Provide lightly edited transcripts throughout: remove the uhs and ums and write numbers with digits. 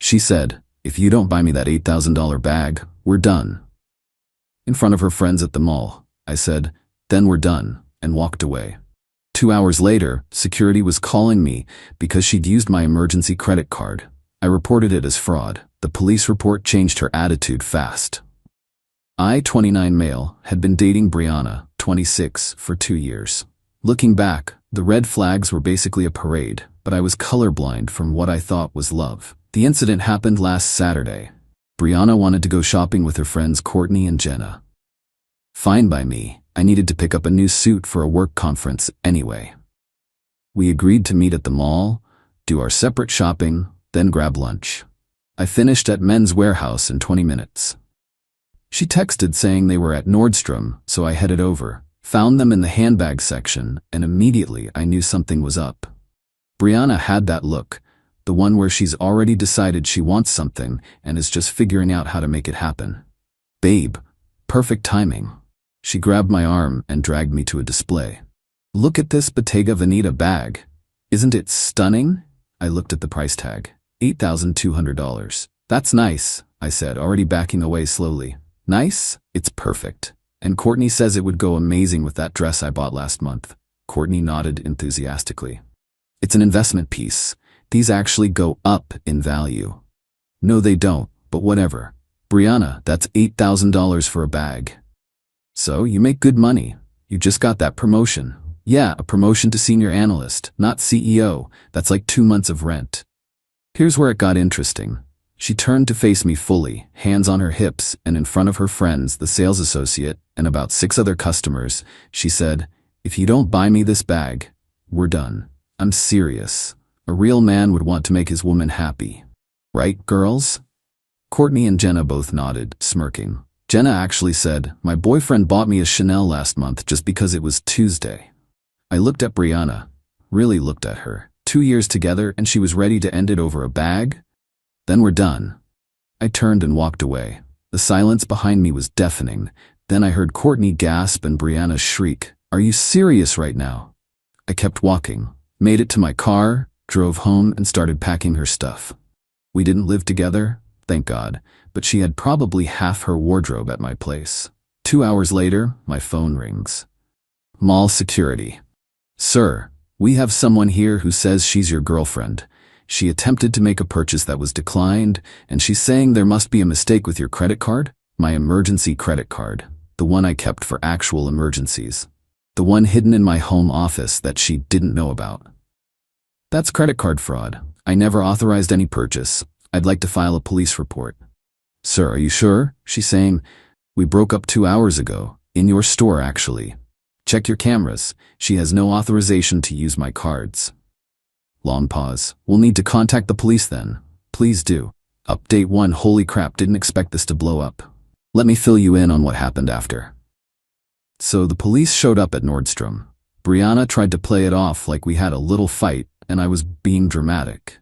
She said, "If you don't buy me that $8,000 bag, we're done." In front of her friends at the mall, I said, "Then we're done," and walked away. 2 hours later, security was calling me because she'd used my emergency credit card. I reported it as fraud. The police report changed her attitude fast. I, 29 male, had been dating Brianna, 26, for 2 years. Looking back, the red flags were basically a parade, but I was colorblind from what I thought was love. The incident happened last Saturday. Brianna wanted to go shopping with her friends Courtney and Jenna. Fine by me. I needed to pick up a new suit for a work conference anyway. We agreed to meet at the mall, do our separate shopping, then grab lunch. I finished at Men's Warehouse in 20 minutes. She texted saying they were at Nordstrom, so I headed over, found them in the handbag section, and immediately I knew something was up. Brianna had that look, the one where she's already decided she wants something and is just figuring out how to make it happen. "Babe, perfect timing." She grabbed my arm and dragged me to a display. "Look at this Bottega Veneta bag. Isn't it stunning?" I looked at the price tag. $8,200. "That's nice," I said, already backing away slowly. "Nice? It's perfect. And Courtney says it would go amazing with that dress I bought last month." Courtney nodded enthusiastically. "It's an investment piece. These actually go up in value." "No, they don't, but whatever. Brianna, that's $8,000 for a bag." "So, you make good money. You just got that promotion." "Yeah, a promotion to senior analyst, not CEO. That's like 2 months of rent." Here's where it got interesting. She turned to face me fully, hands on her hips, and in front of her friends, the sales associate, and about 6 other customers, she said, "If you don't buy me this bag, we're done." I'm serious. A real man would want to make his woman happy. Right, girls? Courtney and Jenna both nodded, smirking. Jenna actually said, "My boyfriend bought me a Chanel last month just because it was Tuesday." I looked at Brianna, really looked at her. 2 years together and she was ready to end it over a bag? "Then we're done." I turned and walked away. The silence behind me was deafening. Then I heard Courtney gasp and Brianna shriek, "Are you serious right now?" I kept walking, made it to my car, drove home and started packing her stuff. We didn't live together, thank God, but she had probably half her wardrobe at my place. 2 hours later, my phone rings. Mall security. "Sir, we have someone here who says she's your girlfriend. She attempted to make a purchase that was declined, and she's saying there must be a mistake with your credit card." My emergency credit card, the one I kept for actual emergencies. The one hidden in my home office that she didn't know about. "That's credit card fraud. I never authorized any purchase. I'd like to file a police report." "Sir, are you sure?" She's saying, "We broke up 2 hours ago. In your store, actually. Check your cameras. She has no authorization to use my cards." Long pause. "We'll need to contact the police then." "Please do." Update 1. Holy crap, didn't expect this to blow up. Let me fill you in on what happened after. So the police showed up at Nordstrom. Brianna tried to play it off like we had a little fight and I was being dramatic.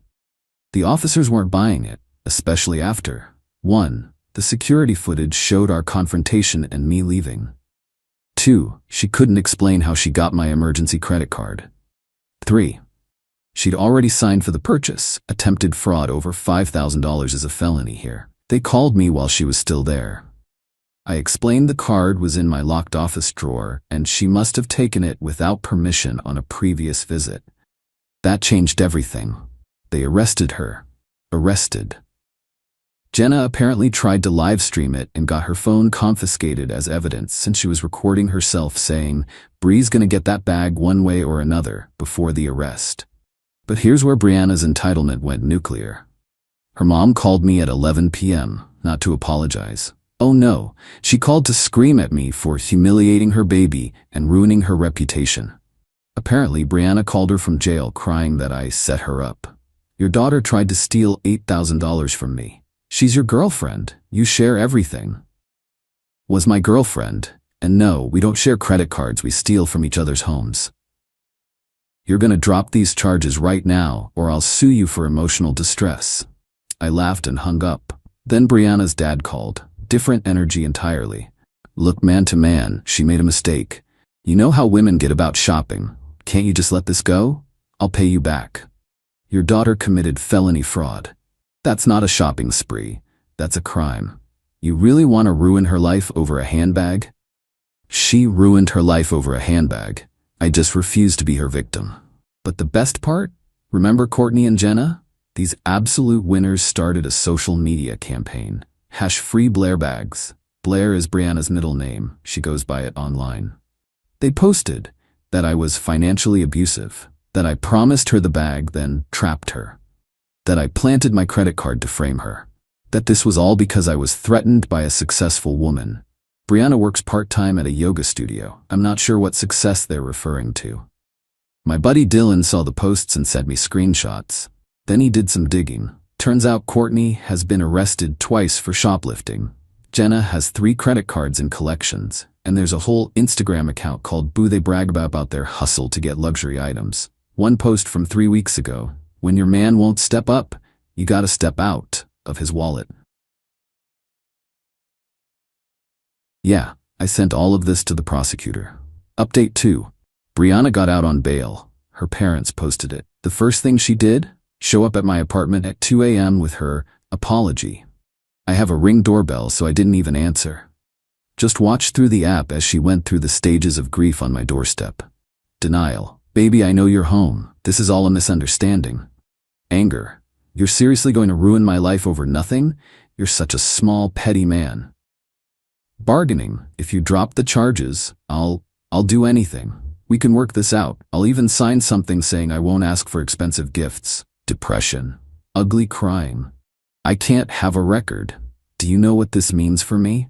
The officers weren't buying it, especially after 1. The security footage showed our confrontation and me leaving. 2. She couldn't explain how she got my emergency credit card. 3. She'd already signed for the purchase. Attempted fraud over $5,000 is a felony here. They called me while she was still there. I explained the card was in my locked office drawer and she must have taken it without permission on a previous visit. That changed everything. They arrested her. Arrested. Jenna apparently tried to live stream it and got her phone confiscated as evidence since she was recording herself saying, "Bree's gonna get that bag one way or another," before the arrest. But here's where Brianna's entitlement went nuclear. Her mom called me at 11 p.m., not to apologize. Oh no, she called to scream at me for humiliating her baby and ruining her reputation. Apparently, Brianna called her from jail crying that I set her up. "Your daughter tried to steal $8,000 from me. She's your girlfriend. You share everything." Was my girlfriend. And no, we don't share credit cards, we steal from each other's homes. "You're gonna drop these charges right now or I'll sue you for emotional distress." I laughed and hung up. Then Brianna's dad called. Different energy entirely. "Look, man to man, she made a mistake. You know how women get about shopping. Can't you just let this go? I'll pay you back. Your daughter committed felony fraud." That's not a shopping spree. That's a crime. You really want to ruin her life over a handbag? She ruined her life over a handbag. I just refused to be her victim. But the best part? Remember Courtney and Jenna? These absolute winners started a social media campaign. #free Blair bags. Blair is Brianna's middle name. She goes by it online. They posted that I was financially abusive, that I promised her the bag, then trapped her, that I planted my credit card to frame her, that this was all because I was threatened by a successful woman. Brianna works part-time at a yoga studio. I'm not sure what success they're referring to. My buddy Dylan saw the posts and sent me screenshots. Then he did some digging. Turns out Courtney has been arrested twice for shoplifting. Jenna has 3 credit cards in collections, and there's a whole Instagram account called Boo. They brag about their hustle to get luxury items. One post from 3 weeks ago: when your man won't step up, you gotta step out of his wallet. Yeah, I sent all of this to the prosecutor. Update 2. Brianna got out on bail. Her parents posted it. The first thing she did? Show up at my apartment at 2 a.m. with her apology. I have a Ring doorbell, so I didn't even answer. Just watched through the app as she went through the stages of grief on my doorstep. Denial. Baby, I know you're home. This is all a misunderstanding. Anger. You're seriously going to ruin my life over nothing? You're such a small, petty man. Bargaining. If you drop the charges, I'll do anything. We can work this out. I'll even sign something saying I won't ask for expensive gifts. Depression. Ugly crying. I can't have a record. Do you know what this means for me?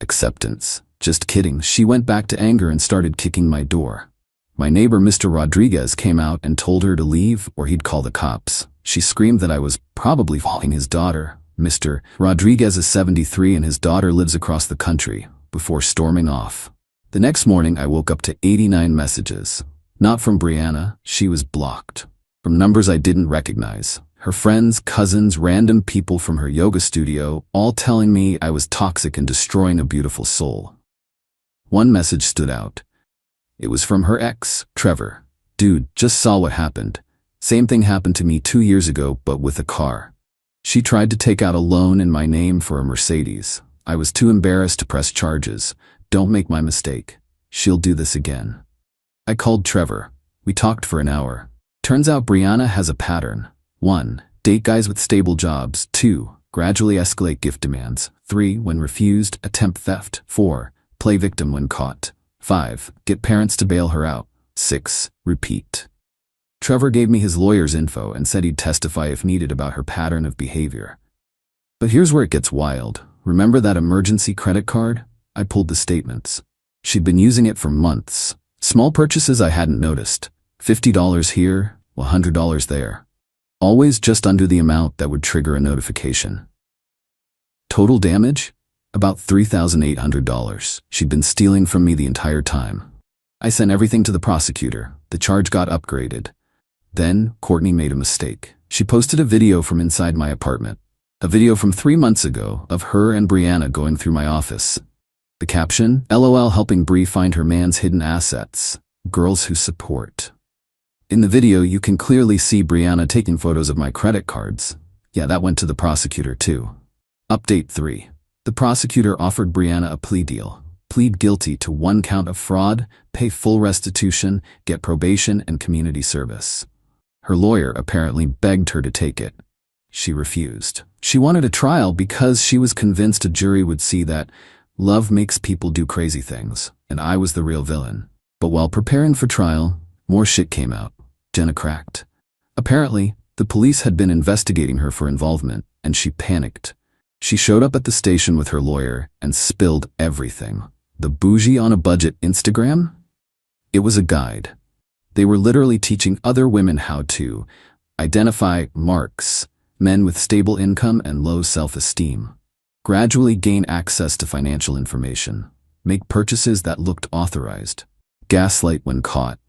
Acceptance. Just kidding. She went back to anger and started kicking my door. My neighbor, Mr. Rodriguez, came out and told her to leave or he'd call the cops. She screamed that I was probably following his daughter. Mr. Rodriguez is 73 and his daughter lives across the country, before storming off. The next morning, I woke up to 89 messages. Not from Brianna. She was blocked. From numbers I didn't recognize. Her friends, cousins, random people from her yoga studio, all telling me I was toxic and destroying a beautiful soul. One message stood out. It was from her ex, Trevor. Dude, just saw what happened. Same thing happened to me 2 years ago, but with a car. She tried to take out a loan in my name for a Mercedes. I was too embarrassed to press charges. Don't make my mistake. She'll do this again. I called Trevor. We talked for an hour. Turns out Brianna has a pattern. 1. Date guys with stable jobs. 2. Gradually escalate gift demands. 3. When refused, attempt theft. 4. Play victim when caught. 5. Get parents to bail her out. 6. Repeat. Trevor gave me his lawyer's info and said he'd testify if needed about her pattern of behavior. But here's where it gets wild. Remember that emergency credit card? I pulled the statements. She'd been using it for months. Small purchases I hadn't noticed. $50 here, $100 there. Always just under the amount that would trigger a notification. Total damage? About $3,800. She'd been stealing from me the entire time. I sent everything to the prosecutor. The charge got upgraded. Then, Courtney made a mistake. She posted a video from inside my apartment. A video from 3 months ago of her and Brianna going through my office. The caption, LOL helping Bri find her man's hidden assets. Girls who support. In the video, you can clearly see Brianna taking photos of my credit cards. Yeah, that went to the prosecutor too. Update 3. The prosecutor offered Brianna a plea deal. Plead guilty to 1 count of fraud, pay full restitution, get probation and community service. Her lawyer apparently begged her to take it. She refused. She wanted a trial because she was convinced a jury would see that love makes people do crazy things, and I was the real villain. But while preparing for trial, more shit came out. Jenna cracked. Apparently, the police had been investigating her for involvement, and she panicked. She showed up at the station with her lawyer and spilled everything. The bougie on a budget Instagram? It was a guide. They were literally teaching other women how to identify marks, men with stable income and low self-esteem, gradually gain access to financial information, make purchases that looked authorized, gaslight when caught.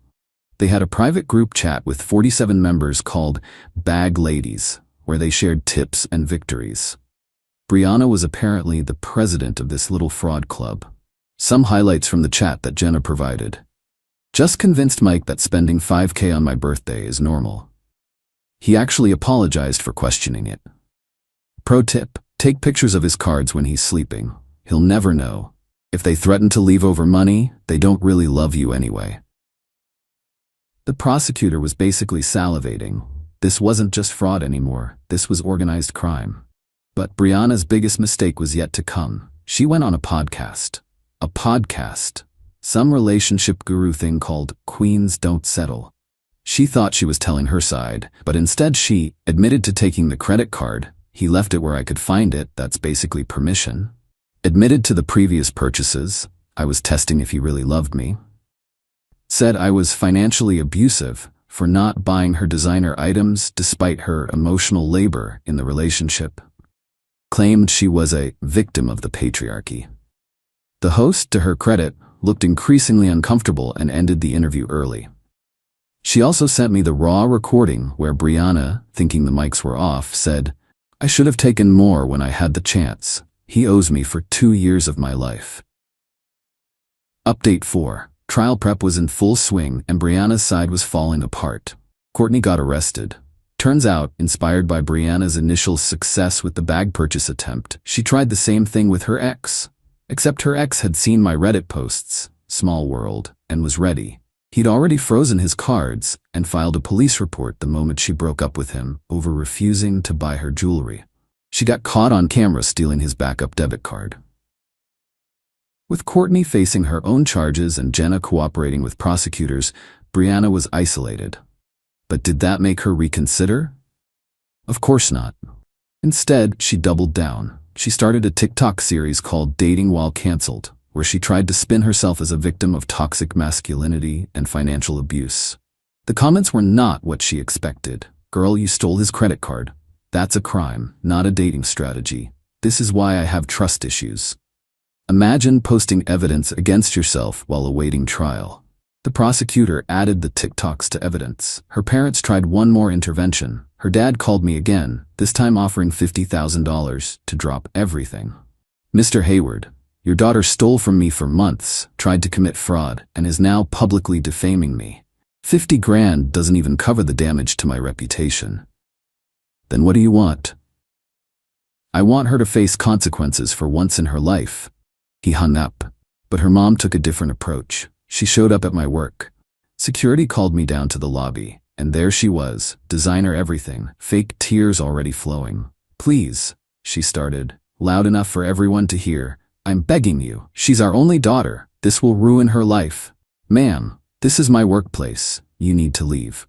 They had a private group chat with 47 members called Bag Ladies, where they shared tips and victories. Brianna was apparently the president of this little fraud club. Some highlights from the chat that Jenna provided. Just convinced Mike that spending $5K on my birthday is normal. He actually apologized for questioning it. Pro tip: take pictures of his cards when he's sleeping. He'll never know. If they threaten to leave over money, they don't really love you anyway. The prosecutor was basically salivating. This wasn't just fraud anymore, this was organized crime. But Brianna's biggest mistake was yet to come. She went on a podcast. A podcast. Some relationship guru thing called Queens Don't Settle. She thought she was telling her side, but instead she admitted to taking the credit card. He left it where I could find it, that's basically permission. Admitted to the previous purchases. I was testing if he really loved me. Said I was financially abusive for not buying her designer items despite her emotional labor in the relationship. Claimed she was a victim of the patriarchy. The host, to her credit, looked increasingly uncomfortable and ended the interview early. She also sent me the raw recording where Brianna, thinking the mics were off, said, "I should have taken more when I had the chance. He owes me for 2 years of my life." Update 4. Trial prep was in full swing and Brianna's side was falling apart. Courtney got arrested. Turns out, inspired by Brianna's initial success with the bag purchase attempt, she tried the same thing with her ex. Except her ex had seen my Reddit posts, small world, and was ready. He'd already frozen his cards and filed a police report the moment she broke up with him over refusing to buy her jewelry. She got caught on camera stealing his backup debit card. With Courtney facing her own charges and Jenna cooperating with prosecutors, Brianna was isolated. But did that make her reconsider? Of course not. Instead, she doubled down. She started a TikTok series called Dating While Cancelled, where she tried to spin herself as a victim of toxic masculinity and financial abuse. The comments were not what she expected. "Girl, you stole his credit card. That's a crime, not a dating strategy. This is why I have trust issues." Imagine posting evidence against yourself while awaiting trial. The prosecutor added the TikToks to evidence. Her parents tried one more intervention. Her dad called me again, this time offering $50,000 to drop everything. "Mr. Hayward, your daughter stole from me for months, tried to commit fraud, and is now publicly defaming me. 50 grand doesn't even cover the damage to my reputation." "Then what do you want?" "I want her to face consequences for once in her life." He hung up, but her mom took a different approach. She showed up at my work. Security called me down to the lobby, and there she was, designer everything, fake tears already flowing. "Please," she started, loud enough for everyone to hear, "I'm begging you, she's our only daughter. This will ruin her life. Ma'am, this is my workplace. You need to leave.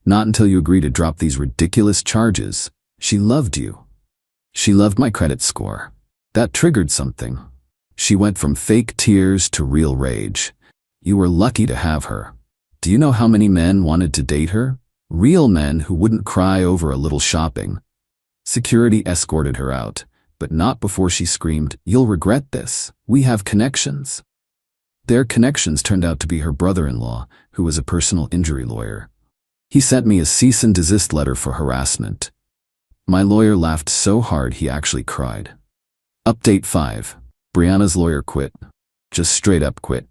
Not until you agree to drop these ridiculous charges. She loved you. She loved my credit score." That triggered something. She went from fake tears to real rage. "You were lucky to have her. Do you know how many men wanted to date her? Real men who wouldn't cry over a little shopping." Security escorted her out, but not before she screamed, "You'll regret this. We have connections." Their connections turned out to be her brother-in-law, who was a personal injury lawyer. He sent me a cease and desist letter for harassment. My lawyer laughed so hard he actually cried. Update 5. Brianna's lawyer quit. Just straight up quit.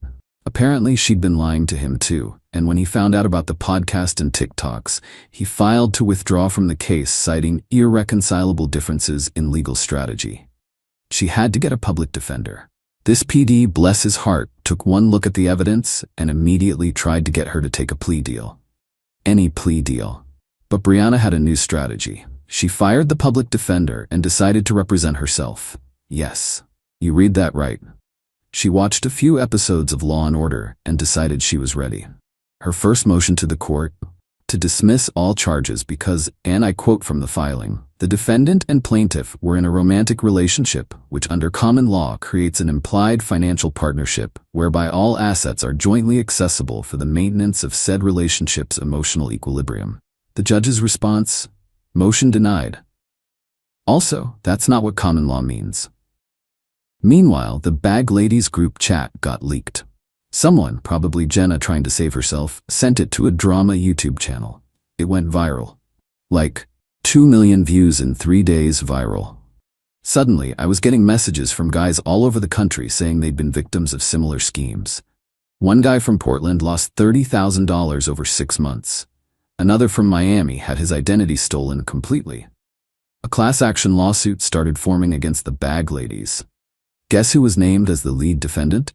Apparently she'd been lying to him too, and when he found out about the podcast and TikToks, he filed to withdraw from the case citing irreconcilable differences in legal strategy. She had to get a public defender. This PD, bless his heart, took one look at the evidence and immediately tried to get her to take a plea deal. Any plea deal. But Brianna had a new strategy. She fired the public defender and decided to represent herself. Yes. You read that right. She watched a few episodes of Law & Order and decided she was ready. Her first motion to the court? To dismiss all charges because, and I quote from the filing, "The defendant and plaintiff were in a romantic relationship, which under common law creates an implied financial partnership whereby all assets are jointly accessible for the maintenance of said relationship's emotional equilibrium." The judge's response? Motion denied. Also, that's not what common law means. Meanwhile, the Bag Ladies group chat got leaked. Someone, probably Jenna trying to save herself, sent it to a drama YouTube channel. It went viral. Like, 2 million views in 3 days viral. Suddenly, I was getting messages from guys all over the country saying they'd been victims of similar schemes. One guy from Portland lost $30,000 over 6 months. Another from Miami had his identity stolen completely. A class action lawsuit started forming against the bag ladies. Guess who was named as the lead defendant?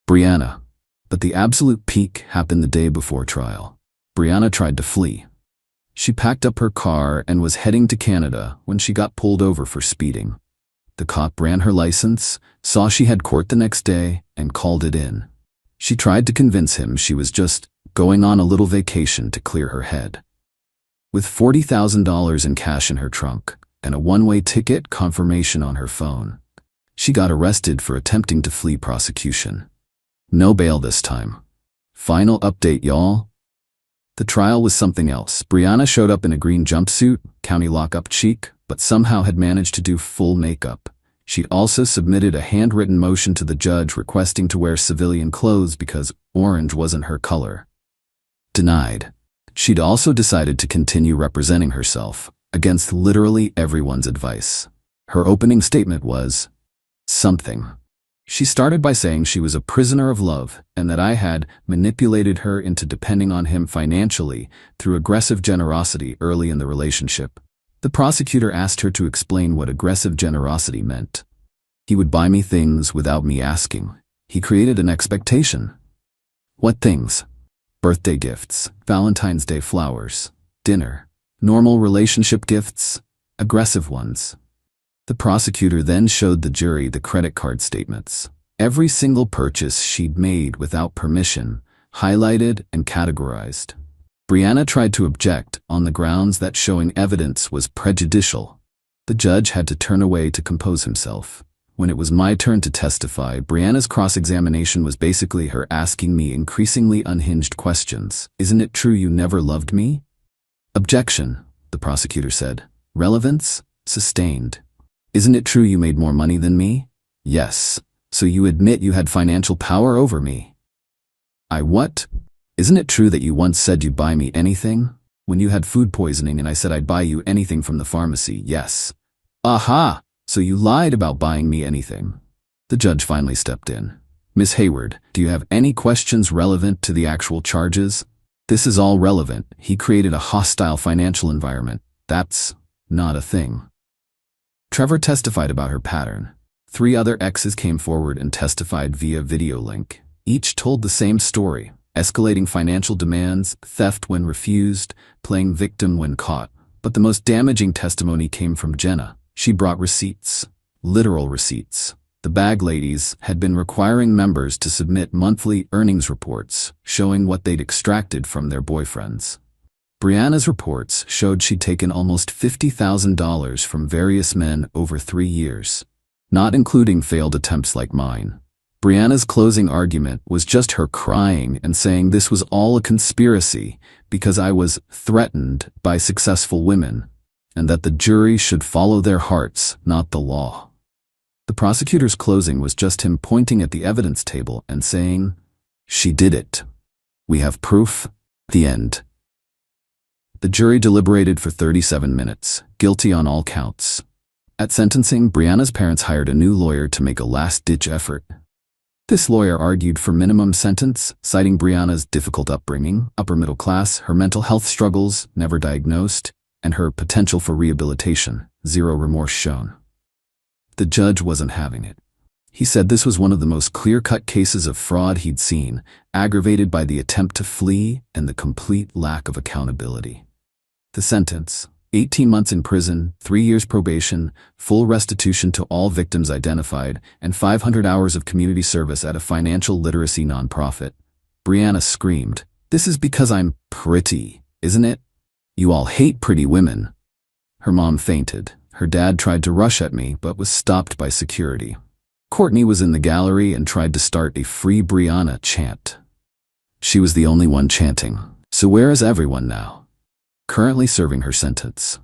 Brianna. But the absolute peak happened the day before trial. Brianna tried to flee. She packed up her car and was heading to Canada when she got pulled over for speeding. The cop ran her license, saw she had court the next day, and called it in. She tried to convince him she was just going on a little vacation to clear her head. With $40,000 in cash in her trunk and a one-way ticket confirmation on her phone, she got arrested for attempting to flee prosecution. No bail this time. Final update, y'all. The trial was something else. Brianna showed up in a green jumpsuit, county lockup chic, but somehow had managed to do full makeup. She'd also submitted a handwritten motion to the judge requesting to wear civilian clothes because orange wasn't her color. Denied. She'd also decided to continue representing herself, against literally everyone's advice. Her opening statement was, something. She started by saying she was a prisoner of love and that I had manipulated her into depending on him financially through aggressive generosity early in the relationship. The prosecutor asked her to explain what aggressive generosity meant. He would buy me things without me asking. He created an expectation. What things? Birthday gifts, Valentine's Day flowers, dinner, normal relationship gifts, aggressive ones. The prosecutor then showed the jury the credit card statements. Every single purchase she'd made without permission, highlighted and categorized. Brianna tried to object on the grounds that showing evidence was prejudicial. The judge had to turn away to compose himself. When it was my turn to testify, Brianna's cross-examination was basically her asking me increasingly unhinged questions. Isn't it true you never loved me? Objection, the prosecutor said. Relevance? Sustained. Isn't it true you made more money than me? Yes. So you admit you had financial power over me? I what? Isn't it true that you once said you'd buy me anything? When you had food poisoning and I said I'd buy you anything from the pharmacy, yes. Aha! So you lied about buying me anything. The judge finally stepped in. Miss Hayward, do you have any questions relevant to the actual charges? This is all relevant. He created a hostile financial environment. That's not a thing. Trevor testified about her pattern. 3 other exes came forward and testified via video link. Each told the same story, escalating financial demands, theft when refused, playing victim when caught. But the most damaging testimony came from Jenna. She brought receipts, literal receipts. The bag ladies had been requiring members to submit monthly earnings reports, showing what they'd extracted from their boyfriends. Brianna's reports showed she'd taken almost $50,000 from various men over 3 years, not including failed attempts like mine. Brianna's closing argument was just her crying and saying this was all a conspiracy because I was threatened by successful women, and that the jury should follow their hearts, not the law. The prosecutor's closing was just him pointing at the evidence table and saying, "She did it. We have proof." The end. The jury deliberated for 37 minutes, guilty on all counts. At sentencing, Brianna's parents hired a new lawyer to make a last-ditch effort. This lawyer argued for minimum sentence, citing Brianna's difficult upbringing, upper middle class, her mental health struggles, never diagnosed, and her potential for rehabilitation, zero remorse shown. The judge wasn't having it. He said this was one of the most clear-cut cases of fraud he'd seen, aggravated by the attempt to flee and the complete lack of accountability. The sentence, 18 months in prison, 3 years probation, full restitution to all victims identified, and 500 hours of community service at a financial literacy nonprofit. Brianna screamed, "This is because I'm pretty, isn't it? You all hate pretty women." Her mom fainted. Her dad tried to rush at me, but was stopped by security. Courtney was in the gallery and tried to start a Free Brianna chant. She was the only one chanting. So where is everyone now? Currently serving her sentence.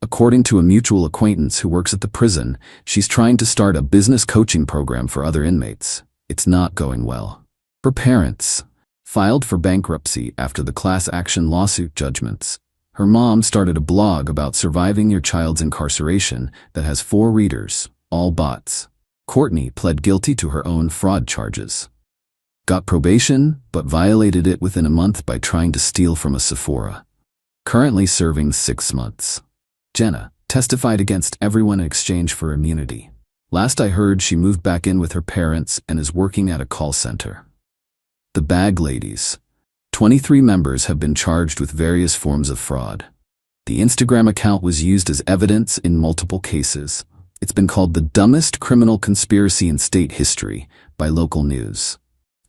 According to a mutual acquaintance who works at the prison, she's trying to start a business coaching program for other inmates. It's not going well. Her parents filed for bankruptcy after the class action lawsuit judgments. Her mom started a blog about surviving your child's incarceration that has 4 readers, all bots. Courtney pled guilty to her own fraud charges. Got probation, but violated it within a month by trying to steal from a Sephora. Currently serving 6 months. Jenna testified against everyone in exchange for immunity. Last I heard, she moved back in with her parents and is working at a call center. The Bag Ladies. 23 members have been charged with various forms of fraud. The Instagram account was used as evidence in multiple cases. It's been called the dumbest criminal conspiracy in state history by local news.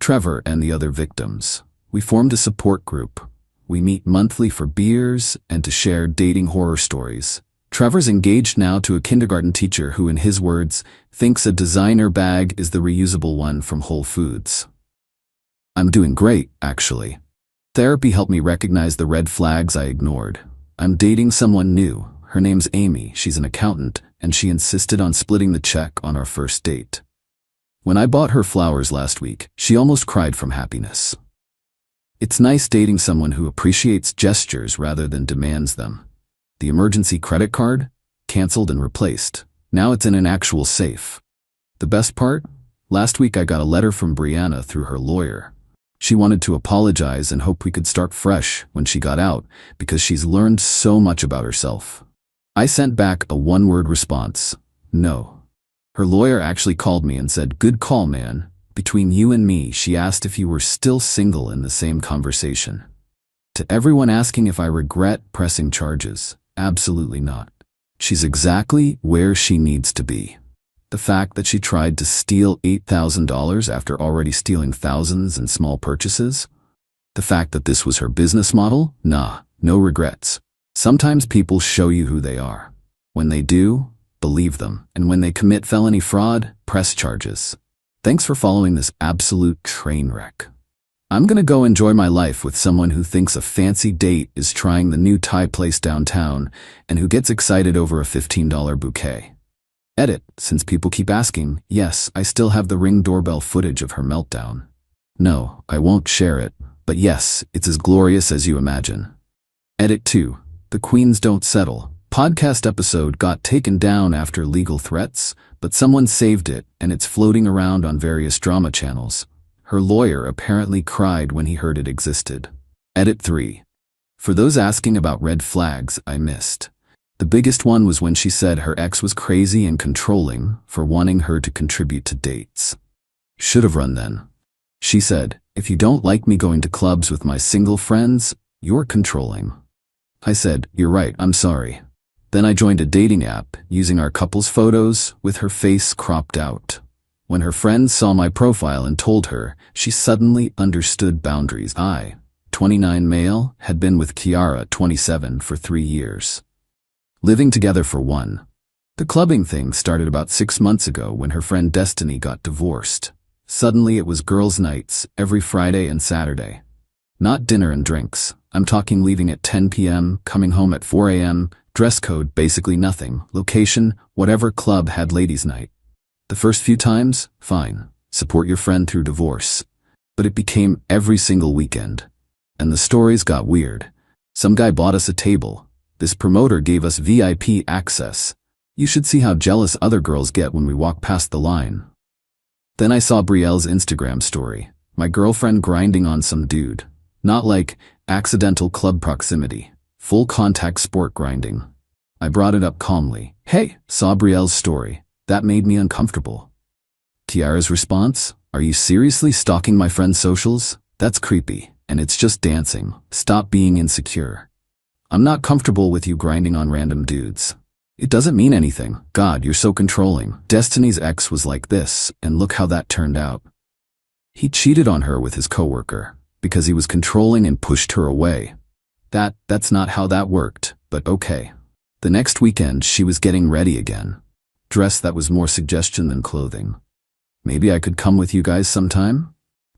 Trevor and the other victims. We formed a support group. We meet monthly for beers and to share dating horror stories. Trevor's engaged now to a kindergarten teacher who, in his words, thinks a designer bag is the reusable one from Whole Foods. I'm doing great, actually. Therapy helped me recognize the red flags I ignored. I'm dating someone new. Her name's Amy, she's an accountant, and she insisted on splitting the check on our first date. When I bought her flowers last week, she almost cried from happiness. It's nice dating someone who appreciates gestures rather than demands them. The emergency credit card? Canceled and replaced. Now it's in an actual safe. The best part? Last week I got a letter from Brianna through her lawyer. She wanted to apologize and hope we could start fresh when she got out because she's learned so much about herself. I sent back a one-word response, no. Her lawyer actually called me and said, "Good call, man. Between you and me," she asked if you were still single in the same conversation. To everyone asking if I regret pressing charges, absolutely not. She's exactly where she needs to be. The fact that she tried to steal $8,000 after already stealing thousands in small purchases? The fact that this was her business model? Nah, no regrets. Sometimes people show you who they are. When they do, believe them. And when they commit felony fraud, press charges. Thanks for following this absolute train wreck. I'm gonna go enjoy my life with someone who thinks a fancy date is trying the new Thai place downtown and who gets excited over a $15 bouquet. Edit, since people keep asking, yes, I still have the Ring doorbell footage of her meltdown. No, I won't share it, but yes, it's as glorious as you imagine. Edit 2. The Queens Don't Settle. Podcast episode got taken down after legal threats, but someone saved it and it's floating around on various drama channels. Her lawyer apparently cried when he heard it existed. Edit 3. For those asking about red flags, I missed. The biggest one was when she said her ex was crazy and controlling for wanting her to contribute to dates. Should have run then. She said, "If you don't like me going to clubs with my single friends, you're controlling." I said, "You're right, I'm sorry." Then I joined a dating app using our couple's photos with her face cropped out. When her friends saw my profile and told her, she suddenly understood boundaries. I, 29 male, had been with Kiara, 27, for 3 years. Living together for 1. The clubbing thing started about 6 months ago when her friend Destiny got divorced. Suddenly it was girls' nights every Friday and Saturday. Not dinner and drinks. I'm talking leaving at 10 p.m., coming home at 4 a.m., dress code basically nothing, location, whatever club had ladies' night. The first few times, fine, support your friend through divorce. But it became every single weekend. And the stories got weird. Some guy bought us a table. This promoter gave us VIP access. You should see how jealous other girls get when we walk past the line. Then I saw Brielle's Instagram story. My girlfriend grinding on some dude. Not like accidental club proximity. Full contact sport grinding. I brought it up calmly. Hey, saw Brielle's story. That made me uncomfortable. Kiara's response? Are you seriously stalking my friend's socials? That's creepy. And it's just dancing. Stop being insecure. I'm not comfortable with you grinding on random dudes. It doesn't mean anything. God, you're so controlling. Destiny's ex was like this, and look how that turned out. He cheated on her with his coworker because he was controlling and pushed her away. That's not how that worked, but okay. The next weekend, she was getting ready again. Dress that was more suggestion than clothing. Maybe I could come with you guys sometime?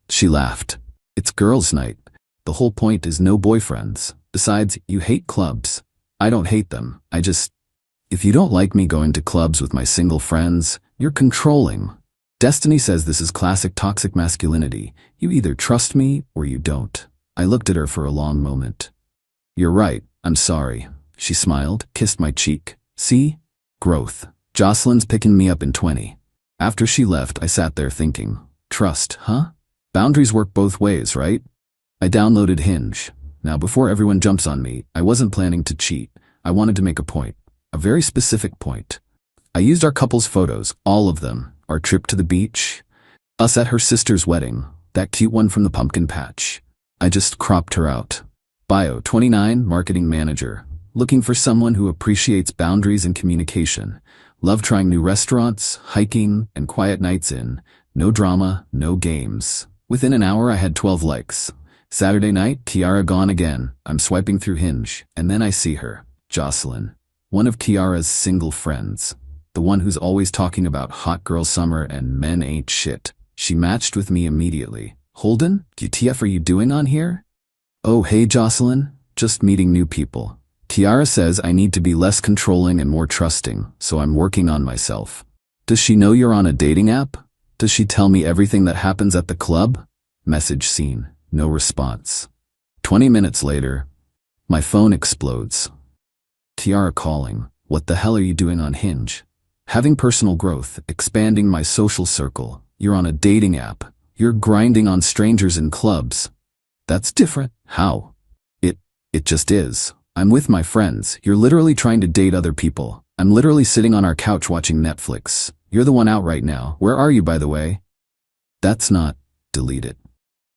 She laughed. It's girls' night. The whole point is no boyfriends. Besides, you hate clubs. I don't hate them. If you don't like me going to clubs with my single friends, you're controlling. Destiny says this is classic toxic masculinity. You either trust me or you don't. I looked at her for a long moment. You're right. I'm sorry. She smiled, kissed my cheek. See? Growth. Jocelyn's picking me up in 20. After she left, I sat there thinking, trust, huh? Boundaries work both ways, right? I downloaded Hinge. Now, before everyone jumps on me, I wasn't planning to cheat. I wanted to make a point. A very specific point. I used our couple's photos, all of them. Our trip to the beach, us at her sister's wedding, that cute one from the pumpkin patch. I just cropped her out. Bio 29, marketing manager. Looking for someone who appreciates boundaries and communication. Love trying new restaurants, hiking, and quiet nights in. No drama, no games. Within an hour I had 12 likes. Saturday night, Kiara gone again. I'm swiping through Hinge, and then I see her. Jocelyn. One of Kiara's single friends. The one who's always talking about hot girl summer and men ain't shit. She matched with me immediately. Holden, WTF are you doing on here? Oh hey Jocelyn, just meeting new people. Kiara says I need to be less controlling and more trusting, so I'm working on myself. Does she know you're on a dating app? Does she tell me everything that happens at the club? Message seen. No response. 20 minutes later, my phone explodes. Kiara calling. What the hell are you doing on Hinge? Having personal growth, expanding my social circle. You're on a dating app. You're grinding on strangers in clubs. That's different. How? It just is. I'm with my friends. You're literally trying to date other people. I'm literally sitting on our couch watching Netflix. You're the one out right now. Where are you, by the way? That's not. Delete it.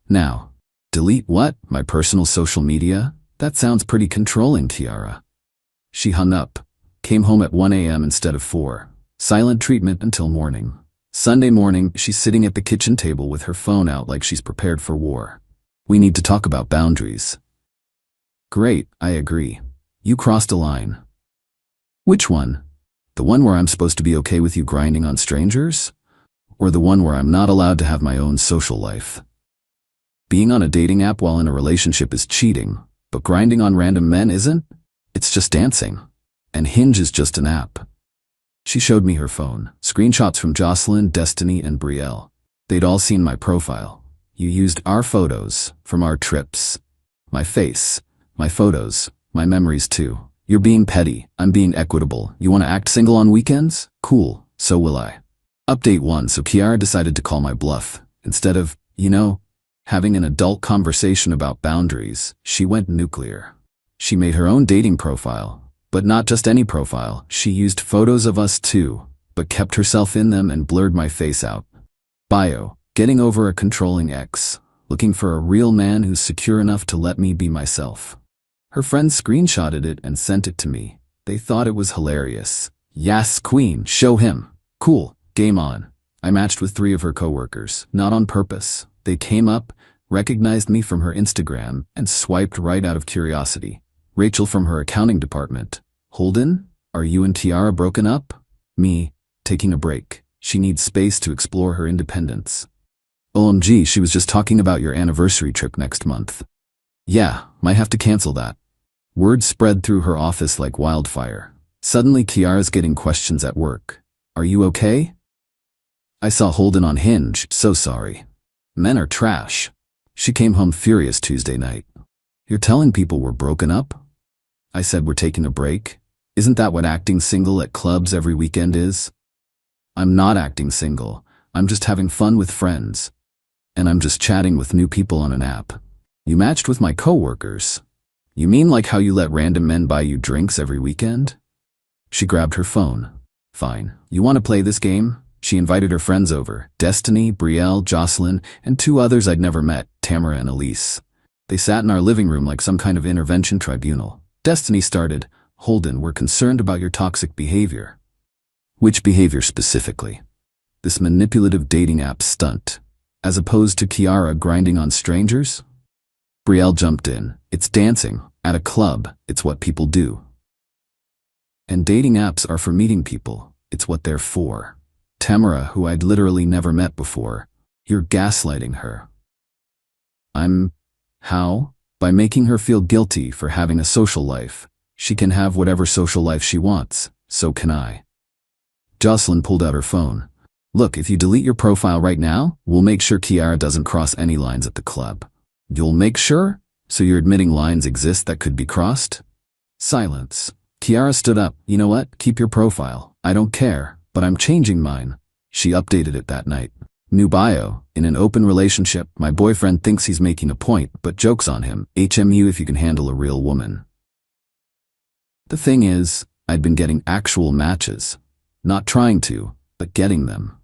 Now. Delete what? My personal social media? That sounds pretty controlling, Kiara. She hung up. Came home at 1 a.m. instead of 4. Silent treatment until morning. Sunday morning, she's sitting at the kitchen table with her phone out like she's prepared for war. We need to talk about boundaries. Great, I agree. You crossed a line. Which one? The one where I'm supposed to be okay with you grinding on strangers? Or the one where I'm not allowed to have my own social life? Being on a dating app while in a relationship is cheating, but grinding on random men isn't? It's just dancing. And Hinge is just an app. She showed me her phone, screenshots from Jocelyn, Destiny, and Brielle. They'd all seen my profile. You used our photos from our trips. My face. My photos, my memories too. You're being petty, I'm being equitable. You want to act single on weekends? Cool, so will I. Update 1, so Kiara decided to call my bluff. Instead of, having an adult conversation about boundaries, she went nuclear. She made her own dating profile, but not just any profile. She used photos of us too, but kept herself in them and blurred my face out. Bio, getting over a controlling ex. Looking for a real man who's secure enough to let me be myself. Her friends screenshotted it and sent it to me. They thought it was hilarious. Yes, queen, show him. Cool, game on. I matched with 3 of her coworkers, not on purpose. They came up, recognized me from her Instagram, and swiped right out of curiosity. Rachel from her accounting department. Holden, are you and Tiara broken up? Me, taking a break. She needs space to explore her independence. OMG, she was just talking about your anniversary trip next month. Yeah, might have to cancel that. Word spread through her office like wildfire. Suddenly Kiara's getting questions at work. Are you okay? I saw Holden on Hinge, so sorry. Men are trash. She came home furious Tuesday night. You're telling people we're broken up? I said we're taking a break. Isn't that what acting single at clubs every weekend is? I'm not acting single. I'm just having fun with friends. And I'm just chatting with new people on an app. You matched with my coworkers. You mean like how you let random men buy you drinks every weekend? She grabbed her phone. Fine. You want to play this game? She invited her friends over. Destiny, Brielle, Jocelyn, and 2 others I'd never met, Tamara and Elise. They sat in our living room like some kind of intervention tribunal. Destiny started, Holden, we're concerned about your toxic behavior. Which behavior specifically? This manipulative dating app stunt, as opposed to Kiara grinding on strangers? Brielle jumped in. It's dancing. At a club, it's what people do. And dating apps are for meeting people. It's what they're for. Tamara, who I'd literally never met before, you're gaslighting her. How? By making her feel guilty for having a social life. She can have whatever social life she wants. So can I. Jocelyn pulled out her phone. Look, if you delete your profile right now, we'll make sure Kiara doesn't cross any lines at the club. You'll make sure? So you're admitting lines exist that could be crossed? Silence. Kiara stood up. You know what? Keep your profile. I don't care, but I'm changing mine. She updated it that night. New bio. In an open relationship, my boyfriend thinks he's making a point, but jokes on him. HMU if you can handle a real woman. The thing is, I'd been getting actual matches. Not trying to, but getting them.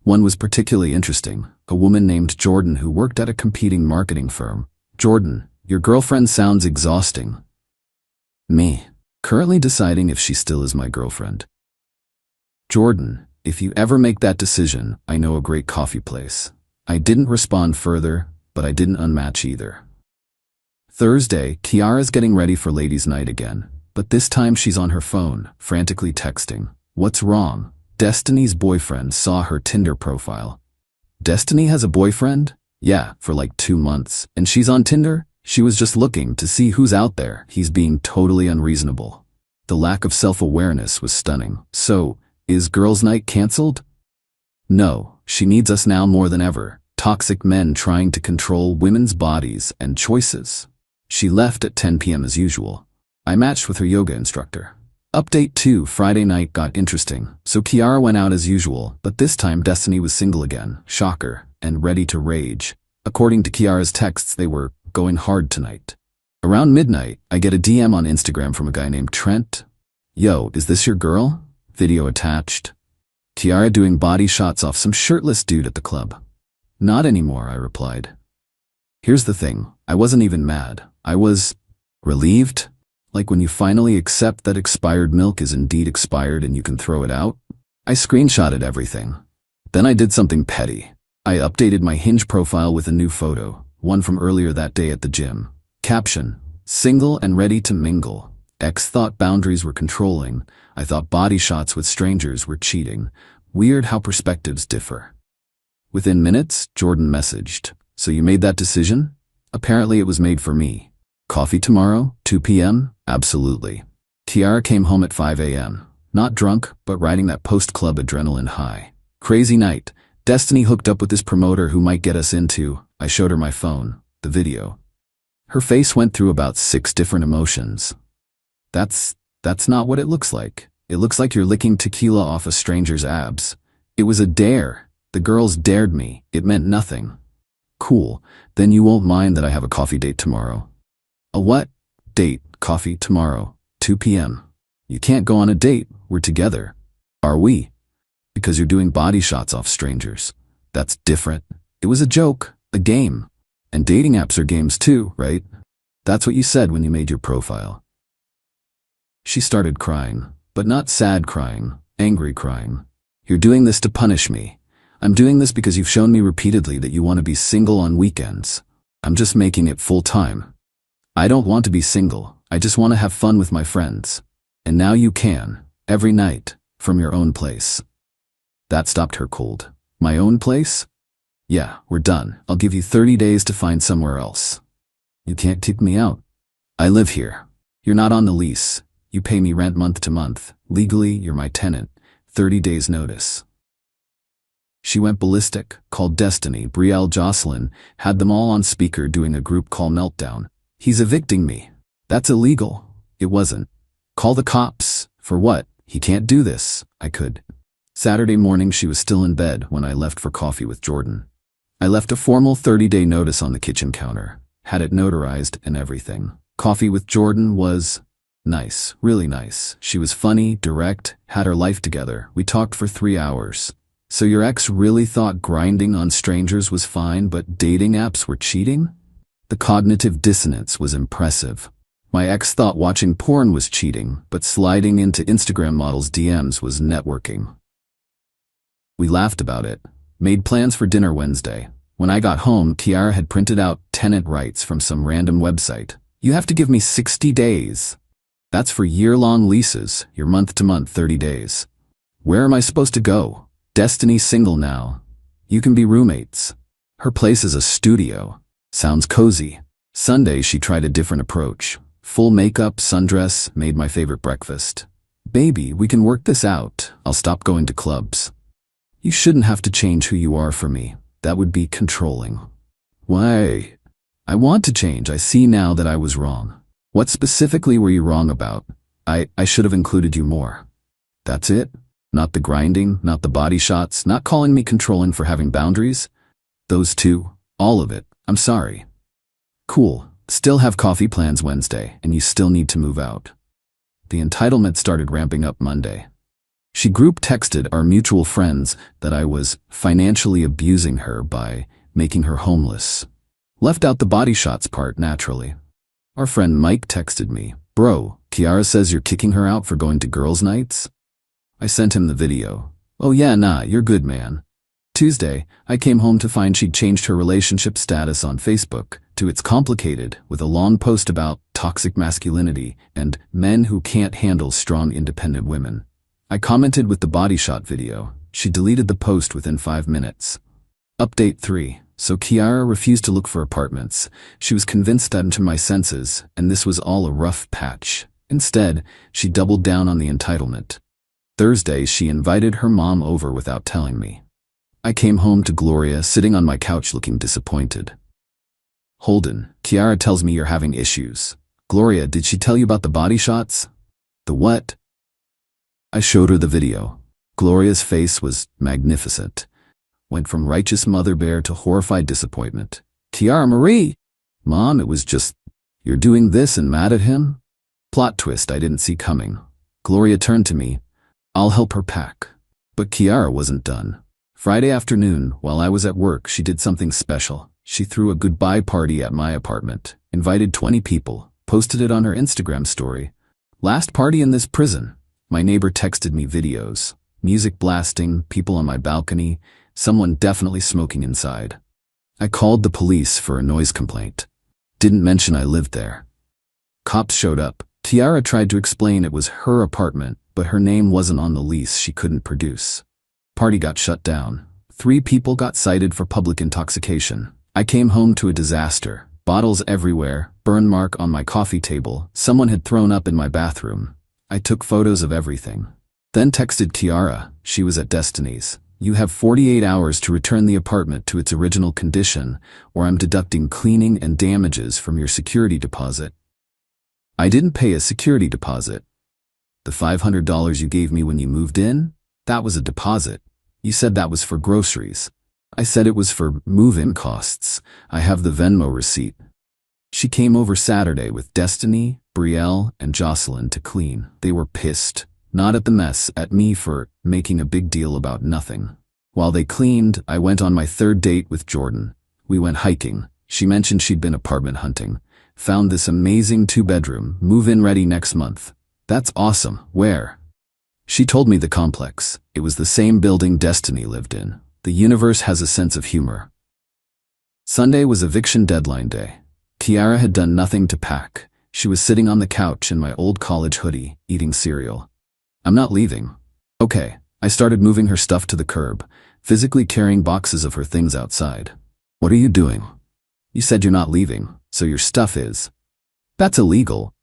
One was particularly interesting, a woman named Jordan who worked at a competing marketing firm. Jordan, your girlfriend sounds exhausting. Me. Currently deciding if she still is my girlfriend. Jordan, if you ever make that decision, I know a great coffee place. I didn't respond further, but I didn't unmatch either. Thursday, Kiara's getting ready for ladies' night again, but this time she's on her phone, frantically texting. What's wrong? Destiny's boyfriend saw her Tinder profile. Destiny has a boyfriend? Yeah, for like 2 months. And she's on Tinder? She was just looking to see who's out there. He's being totally unreasonable. The lack of self-awareness was stunning. So, is girls' night canceled? No, she needs us now more than ever. Toxic men trying to control women's bodies and choices. She left at 10 p.m. as usual. I matched with her yoga instructor. Update 2, Friday night got interesting. So Kiara went out as usual, but this time Destiny was single again, shocker, and ready to rage. According to Kiara's texts, they were going hard tonight. Around midnight, I get a DM on Instagram from a guy named Trent. Yo, is this your girl? Video attached. Kiara doing body shots off some shirtless dude at the club. Not anymore, I replied. Here's the thing, I wasn't even mad. I was relieved. Like when you finally accept that expired milk is indeed expired and you can throw it out. I screenshotted everything. Then I did something petty. I updated my Hinge profile with a new photo, one from earlier that day at the gym. Caption, single and ready to mingle. Ex thought boundaries were controlling. I thought body shots with strangers were cheating. Weird how perspectives differ. Within minutes, Jordan messaged, so you made that decision? Apparently it was made for me. Coffee tomorrow, 2 p.m.? Absolutely. Kiara came home at 5 a.m. Not drunk, but riding that post-club adrenaline high. Crazy night. Destiny hooked up with this promoter who might get us into. I showed her my phone, the video. Her face went through about 6 different emotions. That's not what it looks like. It looks like you're licking tequila off a stranger's abs. It was a dare. The girls dared me. It meant nothing. Cool. Then you won't mind that I have a coffee date tomorrow. A what? Date, coffee tomorrow, 2 p.m. You can't go on a date. We're together. Are we? Because you're doing body shots off strangers. That's different. It was a joke, a game. And dating apps are games too, right? That's what you said when you made your profile. She started crying, but not sad crying, angry crying. You're doing this to punish me. I'm doing this because you've shown me repeatedly that you want to be single on weekends. I'm just making it full time. I don't want to be single. I just want to have fun with my friends. And now you can, every night, from your own place. That stopped her cold. My own place? Yeah, we're done. I'll give you 30 days to find somewhere else. You can't kick me out. I live here. You're not on the lease. You pay me rent month to month. Legally, you're my tenant. 30 days notice. She went ballistic, called Destiny, Brielle, Jocelyn, had them all on speaker doing a group call meltdown. He's evicting me. That's illegal. It wasn't. Call the cops. For what? He can't do this. I could. Saturday morning she was still in bed when I left for coffee with Jordan. I left a formal 30-day notice on the kitchen counter, had it notarized and everything. Coffee with Jordan was nice, really nice. She was funny, direct, had her life together. We talked for 3 hours. So your ex really thought grinding on strangers was fine, but dating apps were cheating? The cognitive dissonance was impressive. My ex thought watching porn was cheating, but sliding into Instagram models' DMs was networking. We laughed about it, made plans for dinner Wednesday. When I got home, Kiara had printed out tenant rights from some random website. You have to give me 60 days. That's for year-long leases, your month-to-month 30 days. Where am I supposed to go? Destiny's single now. You can be roommates. Her place is a studio. Sounds cozy. Sunday she tried a different approach. Full makeup, sundress, made my favorite breakfast. Baby, we can work this out. I'll stop going to clubs. You shouldn't have to change who you are for me. That would be controlling. Why? I want to change. I see now that I was wrong. What specifically were you wrong about? I should have included you more. That's it? Not the grinding, not the body shots, not calling me controlling for having boundaries. Those two, all of it. I'm sorry. Cool. Still have coffee plans Wednesday, and you still need to move out. The entitlement started ramping up Monday. She group texted our mutual friends that I was financially abusing her by making her homeless. Left out the body shots part naturally. Our friend Mike texted me, "Bro, Kiara says you're kicking her out for going to girls' nights?" I sent him the video. "Oh yeah, nah, you're good, man." Tuesday, I came home to find she'd changed her relationship status on Facebook to "It's complicated" with a long post about toxic masculinity and men who can't handle strong, independent women. I commented with the body shot video. She deleted the post within 5 minutes. Update 3. So Kiara refused to look for apartments. She was convinced I'm to my senses, and this was all a rough patch. Instead, she doubled down on the entitlement. Thursday, she invited her mom over without telling me. I came home to Gloria sitting on my couch looking disappointed. "Holden, Kiara tells me you're having issues." "Gloria, did she tell you about the body shots?" "The what?" I showed her the video. Gloria's face was magnificent. Went from righteous mother bear to horrified disappointment. "Kiara Marie!" "Mom, it was just, you're doing this and mad at him?" Plot twist I didn't see coming. Gloria turned to me. "I'll help her pack." But Kiara wasn't done. Friday afternoon, while I was at work, she did something special. She threw a goodbye party at my apartment, invited 20 people, posted it on her Instagram story. "Last party in this prison." My neighbor texted me videos. Music blasting, people on my balcony, someone definitely smoking inside. I called the police for a noise complaint. Didn't mention I lived there. Cops showed up. Kiara tried to explain it was her apartment, but her name wasn't on the lease she couldn't produce. Party got shut down. 3 people got cited for public intoxication. I came home to a disaster. Bottles everywhere, burn mark on my coffee table, someone had thrown up in my bathroom. I took photos of everything. Then texted Kiara. She was at Destiny's. "You have 48 hours to return the apartment to its original condition, or I'm deducting cleaning and damages from your security deposit." I didn't pay a security deposit. The $500 you gave me when you moved in? That was a deposit. You said that was for groceries. I said it was for move-in costs. I have the Venmo receipt. She came over Saturday with Destiny, Brielle, and Jocelyn to clean. They were pissed. Not at the mess, at me for making a big deal about nothing. While they cleaned, I went on my 3rd date with Jordan. We went hiking. She mentioned she'd been apartment hunting. Found this amazing 2-bedroom, move-in ready next month. That's awesome. Where? She told me the complex. It was the same building Destiny lived in. The universe has a sense of humor. Sunday was eviction deadline day. Kiara had done nothing to pack. She was sitting on the couch in my old college hoodie, eating cereal. "I'm not leaving." "Okay." I started moving her stuff to the curb, physically carrying boxes of her things outside. "What are you doing?" "You said you're not leaving, so your stuff is." "That's illegal."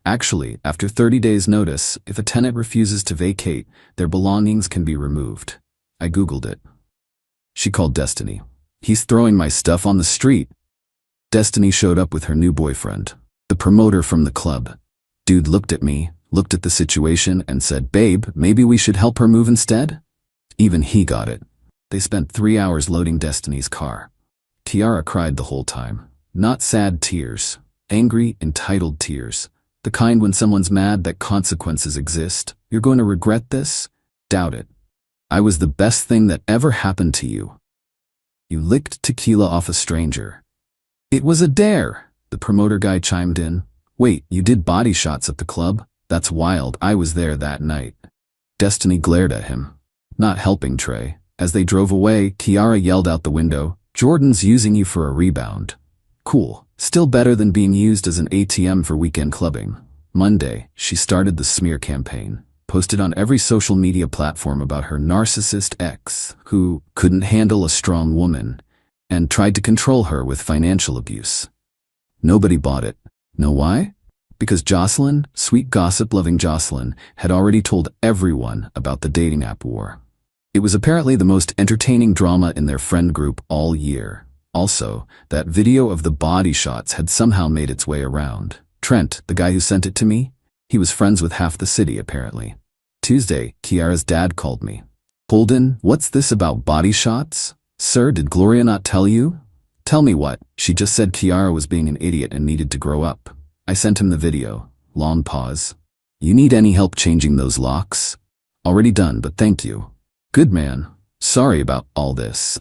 Actually, after 30 days notice, if a tenant refuses to vacate, their belongings can be removed. I Googled it. She called Destiny. "He's throwing my stuff on the street." Destiny showed up with her new boyfriend, the promoter from the club. Dude looked at me, looked at the situation, and said, "Babe, maybe we should help her move instead?" Even he got it. They spent 3 hours loading Destiny's car. Kiara cried the whole time. Not sad tears. Angry, entitled tears. The kind when someone's mad that consequences exist. "You're going to regret this?" Doubt it. "I was the best thing that ever happened to you." "You licked tequila off a stranger." "It was a dare," the promoter guy chimed in. "Wait, you did body shots at the club? That's wild. I was there that night." Destiny glared at him. Not helping Trey. As they drove away, Kiara yelled out the window, "Jordan's using you for a rebound." Cool. Still better than being used as an ATM for weekend clubbing. Monday, she started the smear campaign. Posted on every social media platform about her narcissist ex, who couldn't handle a strong woman, and tried to control her with financial abuse. Nobody bought it. Know why? Because Jocelyn, sweet gossip-loving Jocelyn, had already told everyone about the dating app war. It was apparently the most entertaining drama in their friend group all year. Also, that video of the body shots had somehow made its way around. Trent, the guy who sent it to me, he was friends with half the city apparently. Tuesday, Kiara's dad called me. Holden, what's this about body shots? Sir, did Gloria not tell you? Tell me what. She just said Kiara was being an idiot and needed to grow up. I sent him the video. Long pause. You need any help changing those locks? Already done, but thank you. Good man. Sorry about all this.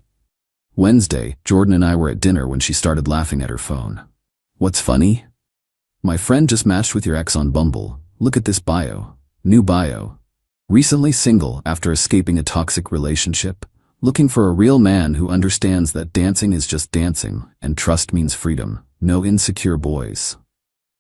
Wednesday, Jordan and I were at dinner when she started laughing at her phone. What's funny? My friend just matched with your ex on Bumble. Look at this bio. New bio. Recently single after escaping a toxic relationship. Looking for a real man who understands that dancing is just dancing and trust means freedom. No insecure boys.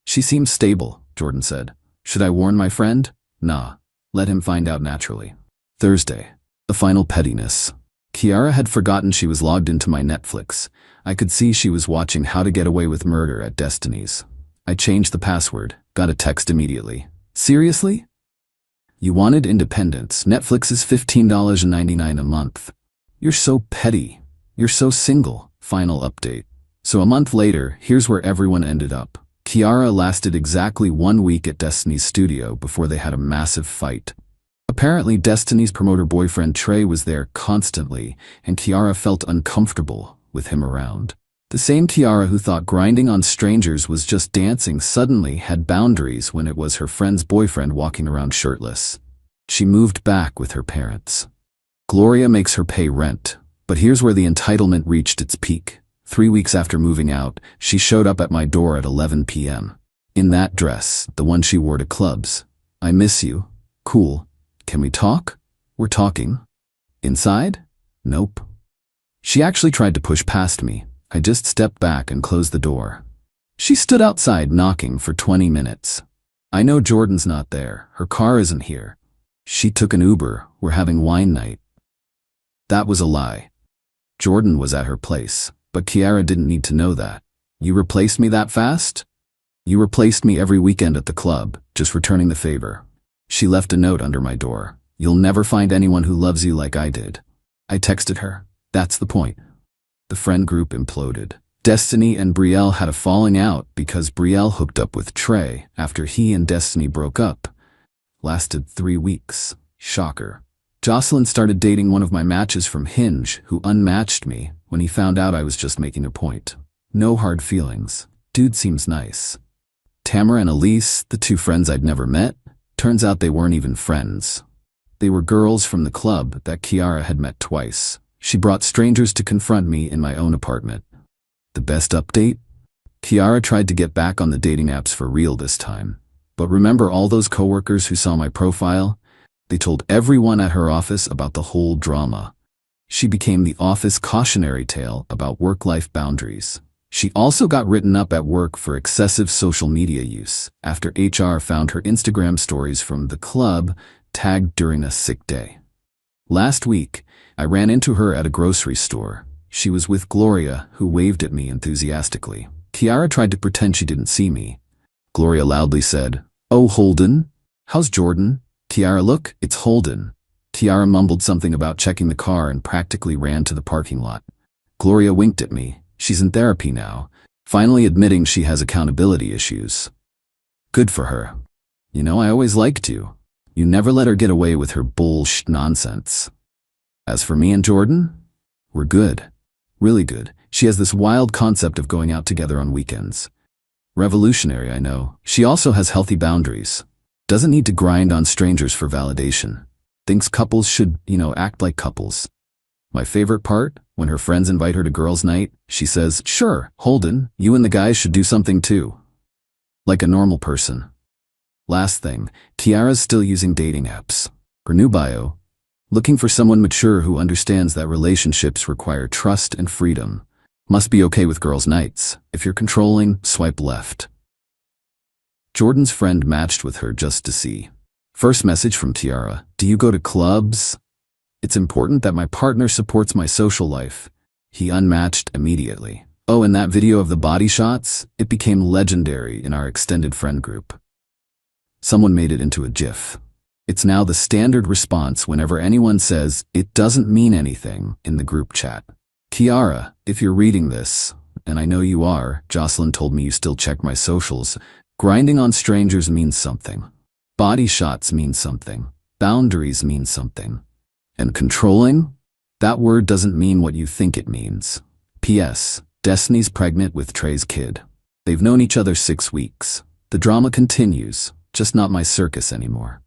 She seems stable, Jordan said. Should I warn my friend? Nah. Let him find out naturally. Thursday. The final pettiness. Kiara had forgotten she was logged into my Netflix. I could see she was watching How to Get Away with Murder at Destiny's. I changed the password, got a text immediately. Seriously? You wanted independence. Netflix is $15.99 a month. You're so petty. You're so single. Final update. So a month later, here's where everyone ended up. Kiara lasted exactly 1 week at Destiny's studio before they had a massive fight. Apparently, Destiny's promoter boyfriend Trey was there constantly, and Kiara felt uncomfortable with him around. The same Kiara who thought grinding on strangers was just dancing suddenly had boundaries when it was her friend's boyfriend walking around shirtless. She moved back with her parents. Gloria makes her pay rent, but here's where the entitlement reached its peak. 3 weeks after moving out, she showed up at my door at 11 p.m. In that dress, the one she wore to clubs. I miss you. Cool. Can we talk? We're talking. Inside? Nope. She actually tried to push past me. I just stepped back and closed the door. She stood outside knocking for 20 minutes. I know Jordan's not there. Her car isn't here. She took an Uber. We're having wine night. That was a lie. Jordan was at her place, but Kiara didn't need to know that. You replaced me that fast? You replaced me every weekend at the club, just returning the favor. She left a note under my door. You'll never find anyone who loves you like I did. I texted her. That's the point. The friend group imploded. Destiny and Brielle had a falling out because Brielle hooked up with Trey after he and Destiny broke up. Lasted 3 weeks. Shocker. Jocelyn started dating one of my matches from Hinge who unmatched me when he found out I was just making a point. No hard feelings. Dude seems nice. Tamara and Elise, the 2 friends I'd never met, turns out they weren't even friends. They were girls from the club that Kiara had met twice. She brought strangers to confront me in my own apartment. The best update? Kiara tried to get back on the dating apps for real this time. But remember all those coworkers who saw my profile? They told everyone at her office about the whole drama. She became the office cautionary tale about work-life boundaries. She also got written up at work for excessive social media use after HR found her Instagram stories from the club tagged during a sick day. Last week, I ran into her at a grocery store. She was with Gloria, who waved at me enthusiastically. Kiara tried to pretend she didn't see me. Gloria loudly said, "Oh, Holden? How's Jordan?" Kiara, "Look, it's Holden." Kiara mumbled something about checking the car and practically ran to the parking lot. Gloria winked at me. She's in therapy now, finally admitting she has accountability issues. Good for her. You know, I always liked you. You never let her get away with her bullshit nonsense. As for me and Jordan, we're good. Really good. She has this wild concept of going out together on weekends. Revolutionary, I know. She also has healthy boundaries. Doesn't need to grind on strangers for validation. Thinks couples should, act like couples. My favorite part, when her friends invite her to girls' night, she says, "Sure, Holden, you and the guys should do something too." Like a normal person. Last thing, Kiara's still using dating apps. Her new bio, looking for someone mature who understands that relationships require trust and freedom. Must be okay with girls' nights. If you're controlling, swipe left. Jordan's friend matched with her just to see. First message from Kiara, "Do you go to clubs? It's important that my partner supports my social life." He unmatched immediately. Oh, and that video of the body shots? It became legendary in our extended friend group. Someone made it into a GIF. It's now the standard response whenever anyone says, "It doesn't mean anything," in the group chat. Kiara, if you're reading this, and I know you are, Jocelyn told me you still check my socials, grinding on strangers means something. Body shots mean something. Boundaries mean something. And controlling? That word doesn't mean what you think it means. P.S. Destiny's pregnant with Trey's kid. They've known each other 6 weeks. The drama continues, just not my circus anymore.